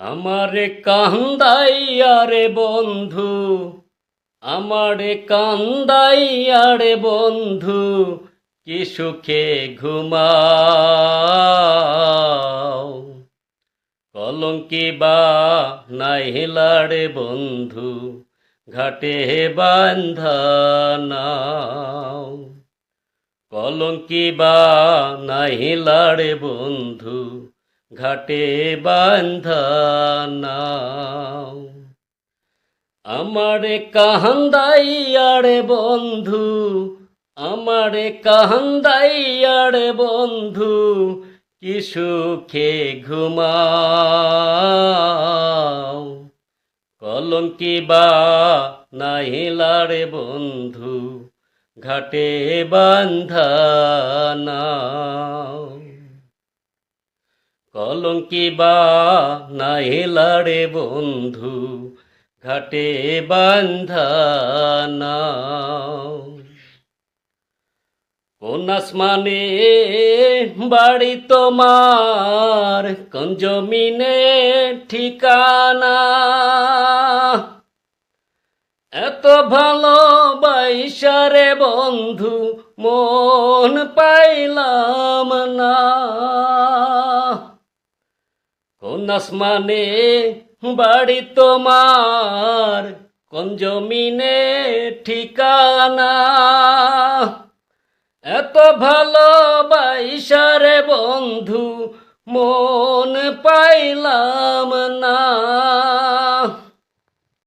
আমারে কান্দাইয়া রে বন্ধু, আমারে কান্দাইয়া রে বন্ধু, কি সুখে ঘুমাও। কলঙ্কি বা নাহিলা রে বন্ধু, ঘাটে বান্ধা নাও। কলঙ্কি বা নাহিলা রে বন্ধু, ঘাটে বান্ধা নাও। আমারে কান্দাইয়া রে বন্ধু, আমারে কান্দাইয়া রে বন্ধু, কি সুখে ঘুমাও। কলঙ্কি বা নাহিলা রে বন্ধু, ঘাটে বান্ধা নাও। কলঙ্কি বা নাহিলা রে বন্ধু, ঘাটে বান্ধা নাও। কোন আসমানে বাড়ি তোমার, কোন জমিনে ঠিকানা। এত ভালোবাসা রে বন্ধু, মন পাইলাম না। কোন আসমানে বাড়ি তোমার, কোন জমিনে ঠিকানা। এত ভালোবাসা রে বন্ধু, মন পাইলাম না।